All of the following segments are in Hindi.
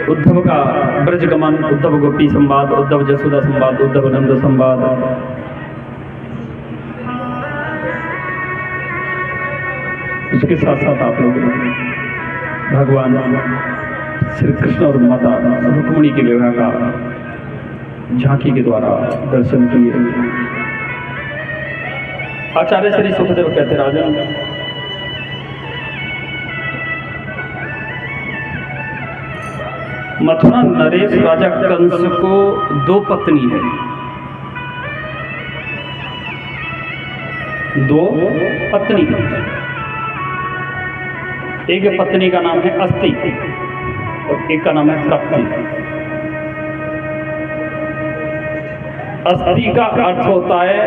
उद्धव का ब्रजगमन, उद्धव गोपी संवाद, उद्धव जसोदा संवाद, उद्धव नंद संवाद, उसके साथ साथ आप लोग भगवान श्री कृष्ण और माता रुक्मिणी के विवाह का झांकी के द्वारा दर्शन किए। आचार्य श्री सुखदेव कहते राजन, मथुरा नरेश राजा कंस को 2 पत्नी है, 2 पत्नी। एक पत्नी का नाम है अस्ति और एक का नाम है प्राप्ति। अस्ति का अर्थ होता है,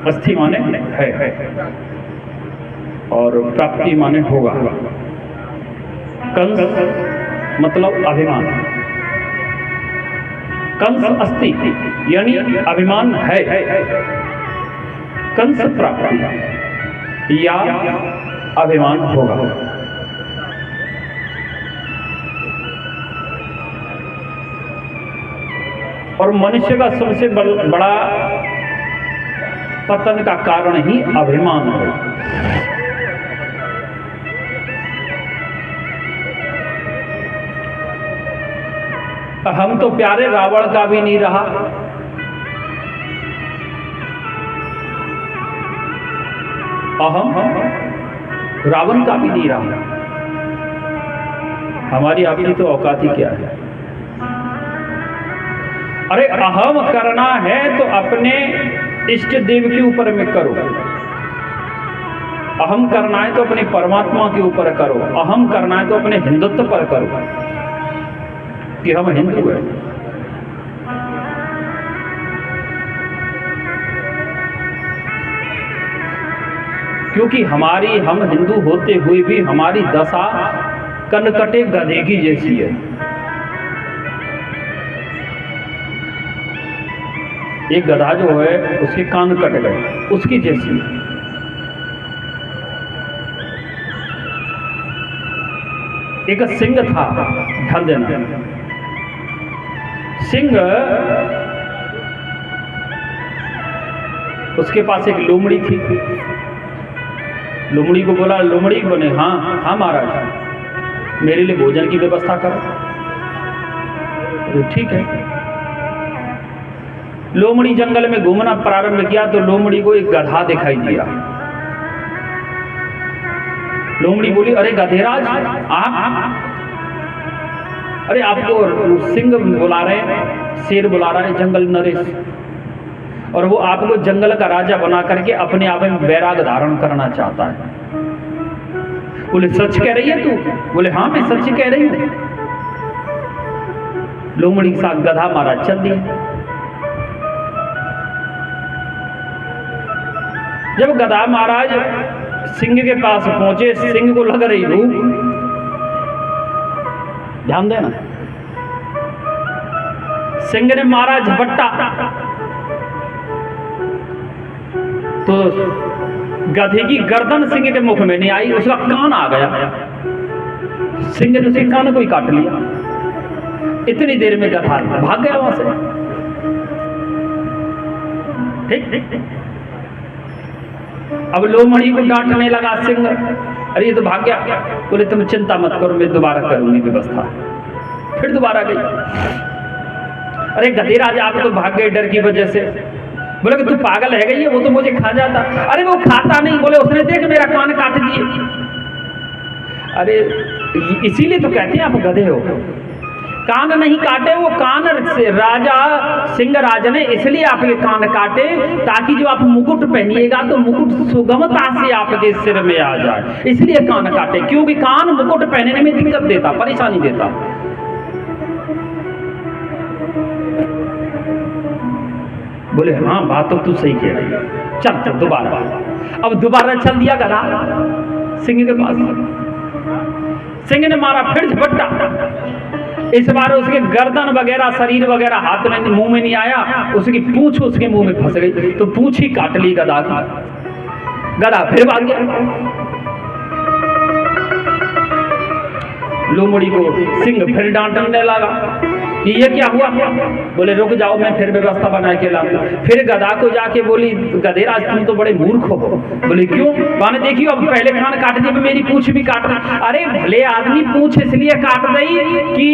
अस्थि माने है और प्राप्ति माने होगा। कंस मतलब अभिमान, कंस अस्ति यानी अभिमान है, कंस प्राप्ति या अभिमान होगा। और मनुष्य का सबसे बड़ा पतन का कारण ही अभिमान है। हम तो प्यारे रावण का भी नहीं रहा, अहम रावण का भी नहीं रहा। हमारी आपकी तो औकात ही क्या है। अरे अहम करना है तो अपने इष्ट देव के ऊपर में करो, अहम करना है तो अपने परमात्मा के ऊपर करो, अहम करना है तो अपने हिंदुत्व पर करो कि हम हिंदू हैं। क्योंकि हम हिंदू होते हुए भी हमारी दशा कनकटे गधे की जैसी है। एक गधा जो है उसके कान कट गए, उसकी जैसी। एक सिंह था, ध्यान देना, सिंह, उसके पास एक लोमड़ी थी। लोमड़ी को बोला, लोमड़ी बोले हाँ महाराज, मेरे लिए भोजन की व्यवस्था करो। तो ठीक है। लोमड़ी जंगल में घूमना प्रारंभ किया तो लोमड़ी को एक गधा दिखाई दिया। लोमड़ी बोली, अरे गधेराज आप, अरे आपको सिंह बुला रहे, शेर बुला रहा है, जंगल नरेश, और वो आपको जंगल का राजा बना करके अपने आप में वैराग धारण करना चाहता है। बोले सच कह रही है तू? बोले हाँ मैं सच कह रही हूं। लोमड़ी के साथ गधा महाराज चल दिया। जब गधा महाराज सिंह के पास पहुंचे, सिंह को लग रही भूख, ध्यान देना, सिंह ने मारा झपट्टा तो गधे की गर्दन सिंह के मुख में नहीं आई, उसका कान आ गया। सिंह ने उसके कान को ही काट लिया। इतनी देर में गधा भाग गया वहां से। ठीक। अब लोमड़ी को डांटने लगा सिंह, अरे ये तो भाग गया। बोले तुम चिंता मत करो, मैं दोबारा करूंगी व्यवस्था। फिर दोबारा गई। अरे गधेराज आप तो भाग गए डर की वजह से। बोले कि तू पागल है गई, वो तो मुझे खा जाता। अरे वो खाता नहीं। बोले उसने देख मेरा कान काट दिए। अरे इसीलिए तो कहते हैं आप गधे हो, कान नहीं काटे। वो कान से राजा सिंह राज ने इसलिए आपके कान काटे ताकि जो आप मुकुट पहनिएगा तो मुकुट सुगमता से आपके सिर में आ जाए, इसलिए कान काटे। क्योंकि कान मुकुट पहनने में दिक्कत देता, परेशानी देता। बोले हाँ बात तो तू सही कह रही है, चल दोबारा। अब दोबारा चल दिया गधा सिंह के पास। सिंह ने मारा फिर झपट्टा। इस बार उसके गर्दन वगैरह शरीर वगैरह हाथ में मुंह में नहीं आया, उसकी पूंछ उसके मुंह में फंस गई तो पूंछ ही काट ली गधा की। गधा फिर भाग गया। लोमड़ी को सिंह फिर डांटने लगा कि ये क्या हुआ। बोले रुक जाओ, मैं फिर व्यवस्था बना के लाऊंगा। फिर गधा को जाके बोली, गधेराज तुम तो बड़े मूर्ख हो। बोले क्यों? माने देखियो, अब पहले कान काट दिया, मेरी पूंछ भी काट रही। अरे भले आदमी पूंछ इसलिए काट रही कि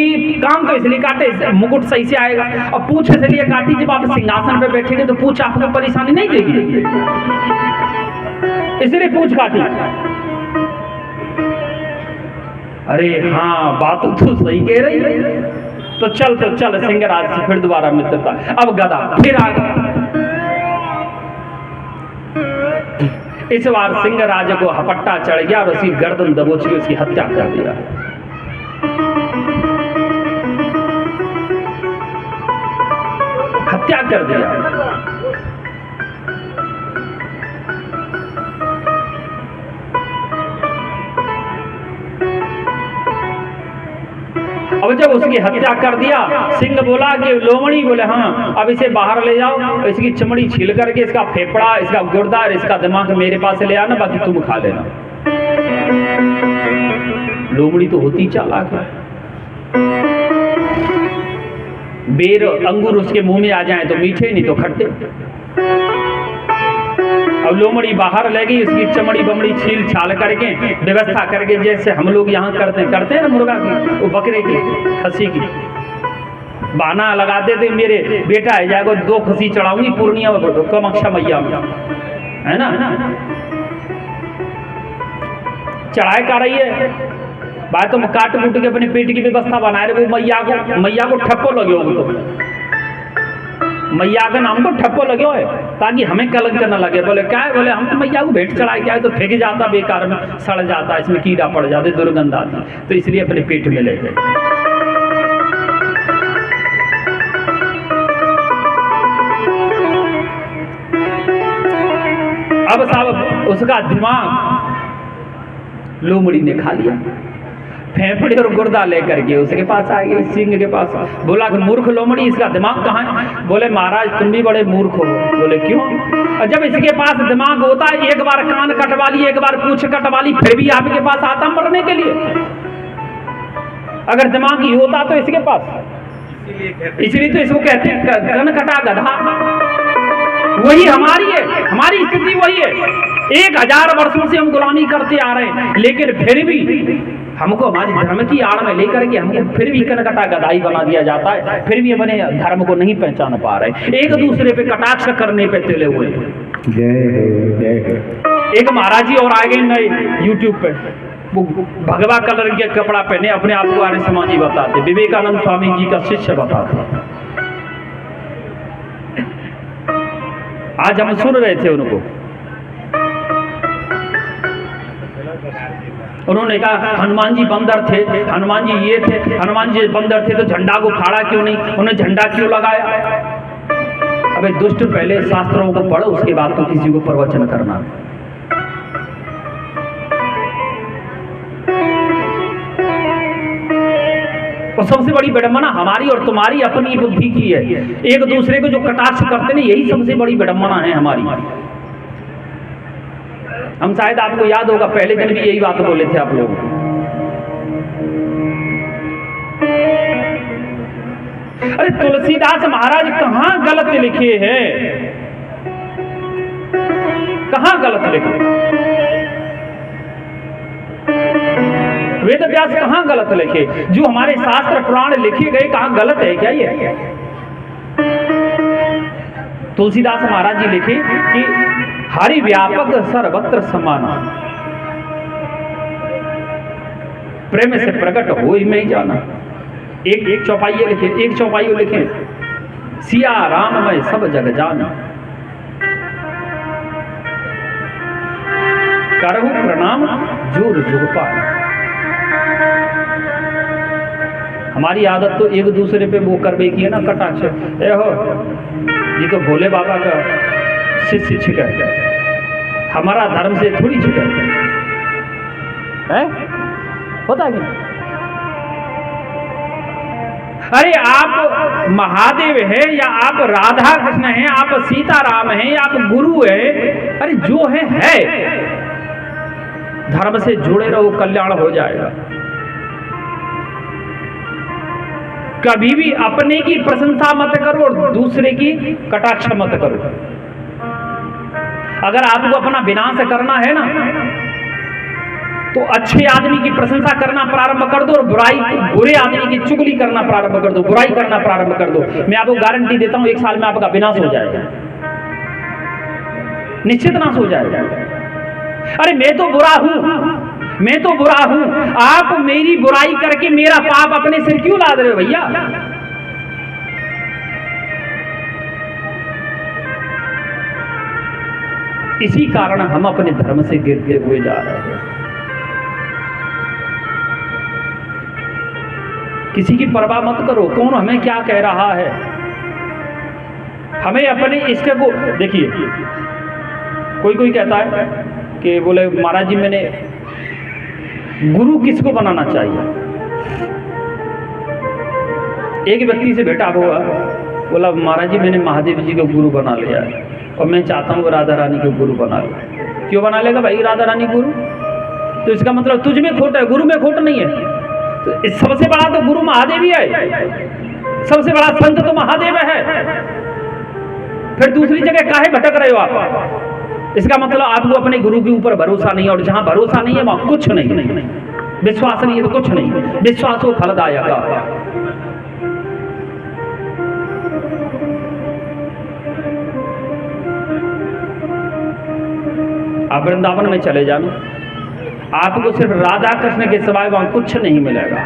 काम तो इसलिए काटे मुकुट सही से आएगा, और पूंछ इसलिए काटी जब आप सिंहासन पे बैठेंगे तो पूंछ आपको परेशानी नहीं देगी, इसलिए पूंछ काटी। अरे हाँ, बात तो सही कह रही है। तो चल सिंहराज से फिर दोबारा मित्रता। अब गधा फिर आ गया। इस बार सिंहराज को हपट्टा चढ़ गया और उसकी गर्दन दबोच के उसकी हत्या कर दिया। हत्या कर दिया। अब जब उसकी हत्या कर दिया, सिंह बोला कि लोमड़ी, बोले हाँ, अब इसे बाहर ले जाओ, इसकी चमड़ी छील करके इसका फेफड़ा, इसका गुर्दा, इसका दिमाग मेरे पास ले आना, बाकी तुम खा लेना। लोमड़ी तो होती चालाक है। बेर अंगूर उसके मुंह में आ जाए तो मीठे, नहीं तो खट्टे। अब लोमड़ी बाहर ले गई, उसकी चमड़ी बमड़ी छील छाल करके व्यवस्था करके, जैसे हम लोग यहाँ करते हैं ना मुर्गा की, वो बकरे की, खसी की बहाना लगाते थे, मेरे बेटा है जाएगा 2 खसी चढ़ाऊंगी पूर्णिया कामाख्या मैया में, है ना। चढ़ाई कर रही है बात, तुम काट कूट के अपने पेट की व्यवस्था बना रहे। वो मैया को ठप्पो लगे हो, तो मैया का नाम को ठप्पो लगे हो ताकि हमें कलंक न लगे। बोले क्या है? बोले हम तो मैया को भेंट चढ़ाए क्या है, तो फेंक जाता बेकार में, सड़ जाता, इसमें कीड़ा पड़ जाते, दुर्गंध आती, तो इसलिए अपने पेट में ले गए। अब साहब उसका दिमाग लोमड़ी ने खा लिया, फेफड़े और गुर्दा लेकर के उसके पास आ गई, सिंह के पास। बोला कि मूर्ख लोमड़ी, इसका दिमाग कहाँ है? बोले महाराज तुम भी बड़े मूर्ख हो। बोले क्यों? और जब इसके पास दिमाग होता है, एक बार कान कटवा ली, एक बार पूंछ कटवा ली, फिर भी आपके पास आता मरने के लिए। अगर दिमाग ही होता तो इसके पास, इसलिए तो इसको कहते हैं कन कटा गधा। वही हमारी है, हमारी स्थिति वही है। 1000 वर्षों से हम गुलामी करते आ रहे हैं, लेकिन फिर भी हमको हमारे धर्म की आड़ में लेकर के हमको फिर भी कनकटा गदाई बना दिया जाता है, फिर भी अपने धर्म को नहीं पहचान पा रहे, एक दूसरे पे कटाक्ष करने पे तुले हुए। एक महाराज जी और आ गए नए यूट्यूब पे, वो भगवा कलर के कपड़ा पहने, अपने आप को आर्य समाजी बताते, विवेकानंद स्वामी जी का शिष्य बताते। आज हम सुन रहे थे उनको, उन्होंने कहा हनुमान जी बंदर थे, हनुमान जी ये थे, हनुमान जी बंदर थे तो झंडा को फाड़ा क्यों नहीं, उन्हें झंडा क्यों लगाया? अबे दुष्ट, पहले शास्त्रों को पढ़ो, उसके बाद तो किसी को प्रवचन करना। और सबसे बड़ी विडंबना हमारी और तुम्हारी अपनी बुद्धि की है। एक दूसरे को जो कटाक्ष करते हैं, यही सबसे बड़ी विडंबना है हमारी। हम शायद आपको याद होगा पहले दिन भी यही बात बोले थे आप लोग। अरे तुलसीदास महाराज कहाँ गलत लिखे हैं, कहाँ गलत लिखे? वेद व्यास कहाँ गलत लिखे? जो हमारे शास्त्र पुराण लिखे गए कहाँ गलत है क्या ये? तुलसीदास महाराज जी लिखे कि हरि व्यापक सर्वत्र समान, प्रेम से प्रकट हो ही में ही जाना। एक चौपाई लिखे, एक चौपाई लिखे, सिया राम में सब जग जाना, करहु प्रणाम जोर जुग पाए। हमारी आदत तो एक दूसरे पे वो करवे की है ना, कटाक्ष। ए हो, ये तो भोले बाबा का शिष्य छिका है, हमारा धर्म से थोड़ी छिका है, होता है क्या? अरे आप महादेव है या आप राधा कृष्ण हैं, आप सीताराम हैं या आप गुरु है, अरे जो है धर्म से जुड़े रहो, कल्याण हो जाएगा। कभी भी अपने की प्रशंसा मत करो और दूसरे की कटाक्ष मत करो। अगर आपको अपना विनाश करना है ना, तो अच्छे आदमी की प्रशंसा करना प्रारंभ कर दो और बुरे आदमी की चुगली करना प्रारंभ कर दो, बुराई करना प्रारंभ कर दो। मैं आपको गारंटी देता हूं 1 साल में आपका विनाश हो जाएगा, निश्चित नाश हो जाएगा। अरे मैं तो बुरा हूं, मैं तो बुरा हूं, आप मेरी बुराई करके मेरा पाप अपने सिर क्यों लाद रहे हो भैया? इसी कारण हम अपने धर्म से गिरते हुए जा रहे हैं। किसी की परवाह मत करो, कौन हमें क्या कह रहा है। हमें अपने इष्ट को देखिए, कोई कहता है कि बोले महाराज जी मैंने गुरु किसको बनाना चाहिए। एक व्यक्ति से भेंटा हुआ, बोला महाराज जी मैंने महादेव जी को गुरु बना लिया है और मैं चाहता हूँ राधा रानी को गुरु बना ले। क्यों बना लेगा भाई राधा रानी गुरु? तो इसका मतलब तुझ में खोट है, गुरु में खोट नहीं है। तो सबसे बड़ा तो गुरु महादेव ही है, सबसे बड़ा संत तो महादेव है। फिर दूसरी जगह काहे भटक रहे हो आप? इसका मतलब आपको अपने गुरु के ऊपर भरोसा नहीं है, और जहां भरोसा नहीं है वहां कुछ नहीं। विश्वास नहीं है तो कुछ नहीं। विश्वास हो फलदायक। आप वृंदावन में चले जाना, आपको सिर्फ राधा कृष्ण के सिवाय वहां कुछ नहीं मिलेगा।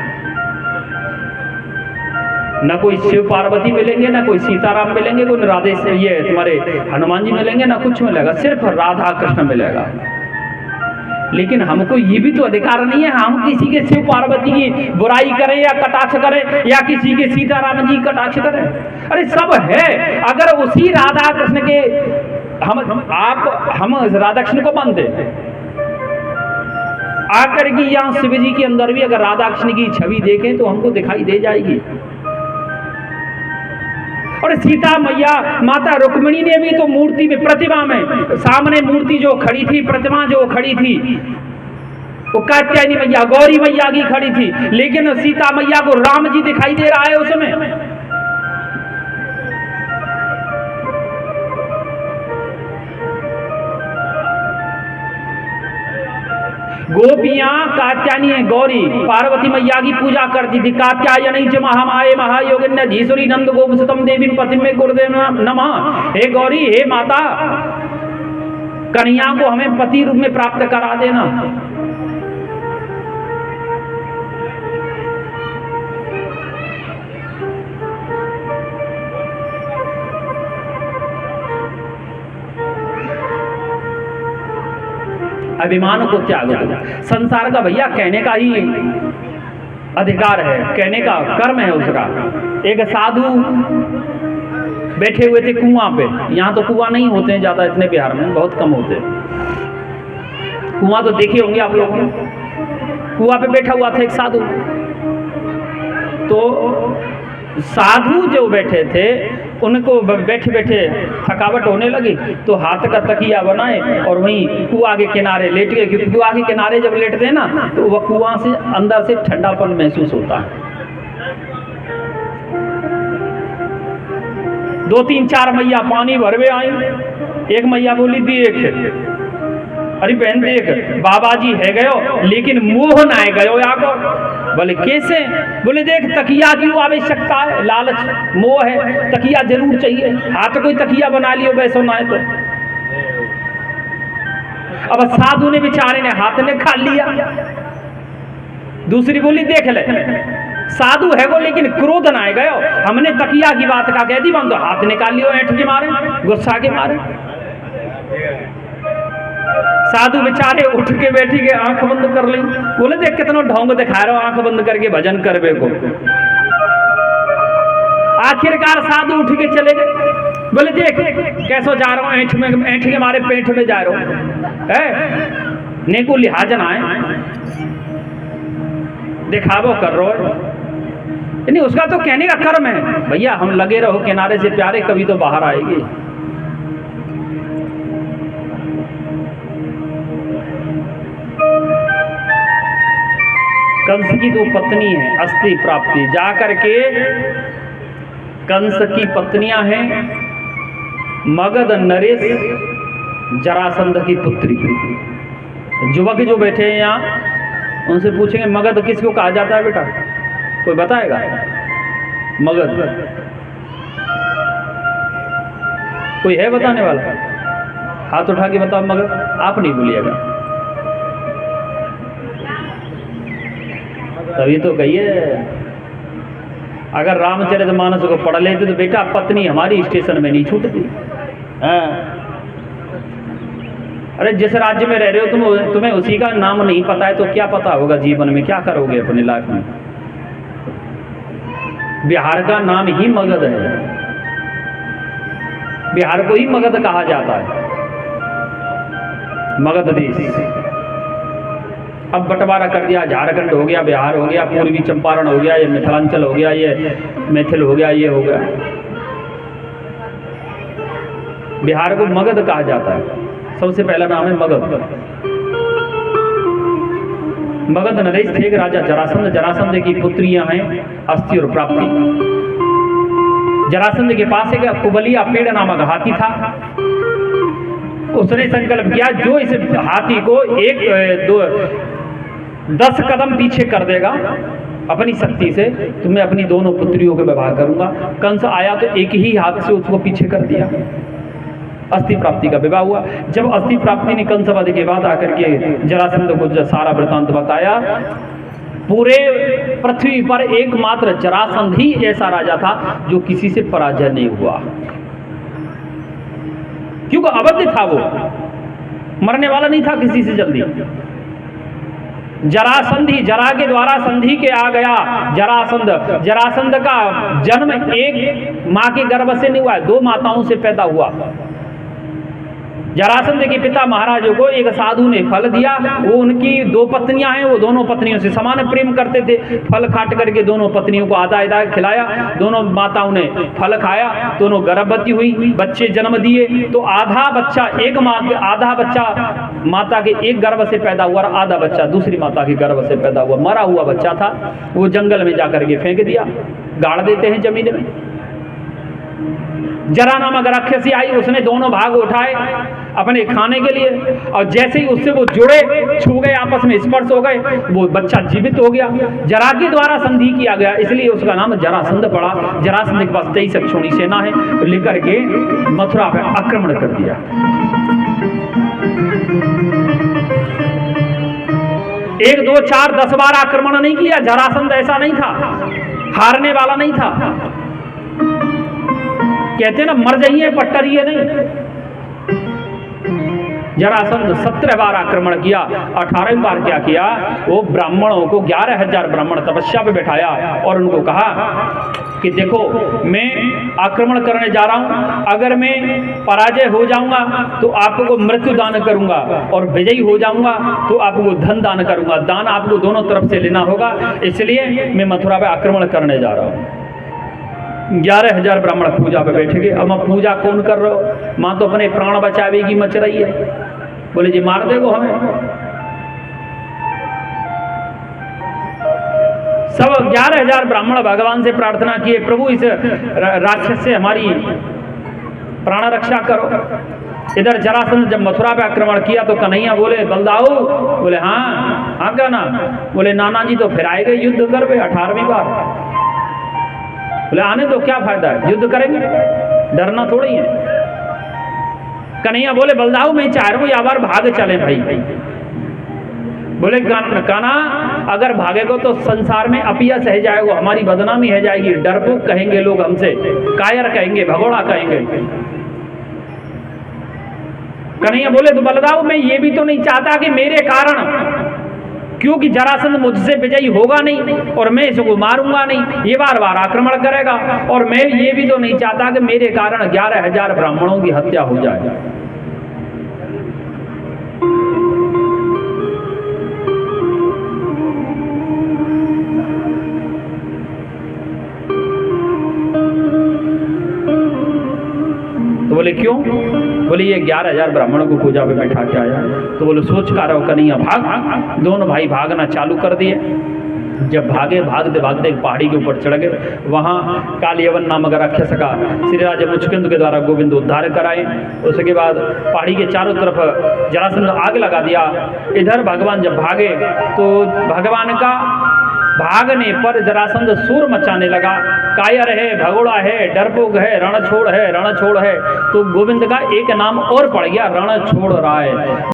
न कोई शिव पार्वती मिलेंगे, न कोई सीताराम मिलेंगे, कोई राधे से ये तुम्हारे हनुमान जी मिलेंगे, ना कुछ मिलेगा, सिर्फ राधा कृष्ण मिलेगा। लेकिन हमको ये भी तो अधिकार नहीं है हम किसी के शिव पार्वती की बुराई करें या कटाक्ष करें, या किसी के सीताराम जी कटाक्ष करें। अरे सब है। अगर उसी राधा कृष्ण के हम राधा कृष्ण को मानते आकर के यहाँ शिव जी के अंदर भी अगर राधा कृष्ण की छवि देखें तो हमको दिखाई दे जाएगी। और सीता मैया माता रुक्मिणी ने भी तो मूर्ति में, प्रतिमा में, सामने मूर्ति जो खड़ी थी, प्रतिमा जो खड़ी थी, वो कात्यायनी मैया, गौरी मैया की खड़ी थी, लेकिन सीता मैया को राम जी दिखाई दे रहा है उसमें। गोपियां कात्यायनी गौरी पार्वती मैया की पूजा करती थी। कात्यायनी च महामाये महायोगिन्य धीसुरी नंद गोपसुतम देवी पति में गुरुदेव नमः। हे गौरी, हे माता, कन्या को हमें पति रूप में प्राप्त करा देना। अभिमान को त्याग दो। संसार का भैया कहने का ही अधिकार है, कहने का कर्म है उसका। एक साधु बैठे हुए थे कुआं पे। यहाँ तो कुआं नहीं होते हैं ज्यादा, इतने बिहार में बहुत कम होते हैं। कुआं तो देखे होंगे आप लोगों ने। कुआं पे बैठा हुआ था एक साधु। तो साधु जो बैठे थे उनको बैठे बैठे थकावट होने लगी, तो हाथ का तकिया बनाए और वहीं कुआं के किनारे लेट गए। क्योंकि कुआं के किनारे जब लेटते हैं ना तो वह कुआं से अंदर से ठंडापन महसूस होता है। 2 3 4 मैया पानी भरवे आई। एक मैया बोली देख, अरे बहन देख, बाबा जी है गयो लेकिन मोह ना गयो याको। बोले कैसे? बोले देख, तकिया की आवश्यकता है, लालच मोह है, तकिया जरूर चाहिए। हाथ कोई तकिया बना लियो वैसा ना है तो। अब साधु ने बेचारे ने हाथ ने खा लिया। दूसरी बोली देख ले, साधु है वो लेकिन क्रोध ना गयो, हमने तकिया की बात का कह दी, बंद हाथ निकाल लियो ऐठ के मारे, गुस्सा के मारे। साधु बेचारे उठ के बैठी के आंख बंद कर ली। बोले देख कितना ढोंग दिखा रहे हो, आंख बंद करके भजन करवे को। आखिरकार साधु उठ के चले गए। बोले देख कैसो जा रहा हूँ, ऐठ के मारे पेट में जा रहा हूँ, ने को लिहाज ना है, दिखावो कर रो। नहीं, उसका तो कहने का कर्म है। भैया हम लगे रहो किनारे से प्यारे, कभी तो बाहर आएगी। कंस की 2 पत्नी है, अस्थि प्राप्ति। जा करके कंस की पत्नियां हैं मगध, नरेश, जरासंध की पुत्री। युवक जो बैठे हैं यहाँ उनसे पूछेंगे मगध किसको कहा जाता है बेटा, कोई बताएगा? मगध कोई है बताने वाला? हाथ उठा के बताओ मगध। आप नहीं भूलिएगा, तभी तो कहिए अगर रामचरितमानस को पढ़ लेते तो बेटा पत्नी हमारी स्टेशन में नहीं छूटती। अरे जिस राज्य में रह रहे हो तुम्हें उसी का नाम नहीं पता है तो क्या पता होगा जीवन में, क्या करोगे अपनी लाइफ में? बिहार का नाम ही मगध है, बिहार को ही मगध कहा जाता है, मगध देश। अब बंटवारा कर दिया, झारखंड हो गया, बिहार हो गया, पूर्वी चंपारण हो गया, ये मिथिलांचल हो गया, ये मैथिल हो गया, ये हो गया। बिहार को मगध कहा जाता है, सबसे पहला नाम है मगध। मगध नरेश थे एक राजा जरासंध। जरासंध की पुत्रियां हैं अस्थि और प्राप्ति। जरासंध के पास एक कुबलिया पेड़ नामक हाथी था। उसने संकल्प किया जो इस हाथी को 10 कदम पीछे कर देगा अपनी शक्ति से तो मैं अपनी दोनों पुत्रियों के विवाह करूंगा। कंस आया तो एक ही हाथ से उसको पीछे कर दिया। अस्थि प्राप्ति का विवाह हुआ। जब अस्थि प्राप्ति ने कंसवध के बाद आकर के जरासंध को सारा वृतांत बताया, पूरे पृथ्वी पर एकमात्र जरासंध ही ऐसा राजा था जो किसी से पराजय नहीं हुआ, क्योंकि अवध था, वो मरने वाला नहीं था किसी से जल्दी। जरासंधी, जरा के द्वारा संधि के आ गया जरासंध। जरासंध का जन्म एक मां के गर्भ से नहीं हुआ, 2 माताओं से पैदा हुआ। जरासंध के पिता महाराजों को एक साधु ने फल दिया। वो उनकी 2 पत्नियां हैं, वो दोनों पत्नियों से समान प्रेम करते थे। फल काट करके दोनों पत्नियों को आधा आधा खिलाया। दोनों माताओं ने फल खाया, दोनों गर्भवती हुई, बच्चे जन्म दिए। तो आधा बच्चा आधा बच्चा माता के एक गर्भ से पैदा हुआ और आधा बच्चा दूसरी माता के गर्भ से पैदा हुआ। मरा हुआ बच्चा था, वो जंगल में जाकर के फेंक दिया, गाड़ देते हैं जमीन में। जरा नामक राक्षसी आई, उसने दोनों भाग उठाए अपने खाने के लिए, और जैसे ही उससे वो जुड़े, छू गए, आपस में स्पर्श हो गए, वो बच्चा जीवित हो गया। जरा के द्वारा संधि किया गया, इसलिए उसका नाम जरासंध पड़ा। जरासंध के पास 23 अक्षौणी सेना है, लेकर के मथुरा पे आक्रमण कर दिया। 1, 2, 4, 10 बार आक्रमण नहीं किया। जरासंध ऐसा नहीं था, हारने वाला नहीं था। कहते ना मर जाइए पट्टरिए नहीं। जरासंध 17 बार आक्रमण किया। 18वीं बार क्या किया, वो ब्राह्मणों को 11,000 ब्राह्मण तपस्या पे बैठाया और उनको कहा कि देखो मैं आक्रमण करने जा रहा हूं, अगर मैं पराजय हो जाऊंगा तो आपको मृत्यु दान करूंगा, और विजयी हो जाऊंगा तो आपको धन दान करूंगा। दान आपको दोनों तरफ से लेना होगा, इसलिए मैं मथुरा पे आक्रमण करने जा रहा हूं। 11,000 ब्राह्मण पूजा पे बैठ गए। अब पूजा कौन कर रहे हो? मां तो अपने प्राण बचावेगी मच रही है। बोले जी मार देगो हमें। सब 11,000 ब्राह्मण भगवान से प्रार्थना किए, प्रभु इस राक्षस से हमारी प्राण रक्षा करो। इधर जरासंध जब मथुरा पे आक्रमण किया तो कन्हैया बोले बलदाऊ, बोले हाँ क्या ना, बोले नाना जी तो फिर आए गए युद्ध कर पे 18वीं बार। बोले आने तो क्या फायदा है, युद्ध करेंगे, डरना थोड़ी है। कन्हैया बोले बलदाऊ मैं चाह रहा हूं या बार भाग चले भाई। बोले काना अगर भागेगो तो संसार में अपयश है जाएगा, हमारी बदनामी है जाएगी, डरपोक कहेंगे लोग हमसे, कायर कहेंगे, भगोड़ा कहेंगे। कन्हैया बोले तो बलदाऊ मैं ये भी तो नहीं चाहता कि मेरे कारण, क्योंकि जरासंध मुझसे विजयी होगा नहीं और मैं इसको मारूंगा नहीं, ये बार बार आक्रमण करेगा, और मैं ये भी तो नहीं चाहता कि मेरे कारण 11,000 ब्राह्मणों की हत्या हो जाए। तो बोले क्यों? बोले ये 11,000 ब्राह्मणों को पूजा पे बैठा के आया। तो बोले सोच कर रहो कन्हैया भाग। दोनों भाई भागना चालू कर दिए। जब भागे भागते भागते एक पहाड़ी के ऊपर चढ़ गए, वहाँ कालियवन नामक राक्षस का श्री राजा मुचकुंद के द्वारा गोविंद उद्धार कराए। उसके बाद पहाड़ी के चारों तरफ जरासंध आग लगा दिया। इधर भगवान जब भागे तो भगवान का भागने पर जरासंध शोर मचाने लगा, कायर है, भगोड़ा है, डरपोक है, रणछोड़ है, रणछोड़ है। तो गोविंद का एक नाम और पड़ गया, रणछोड़ राय।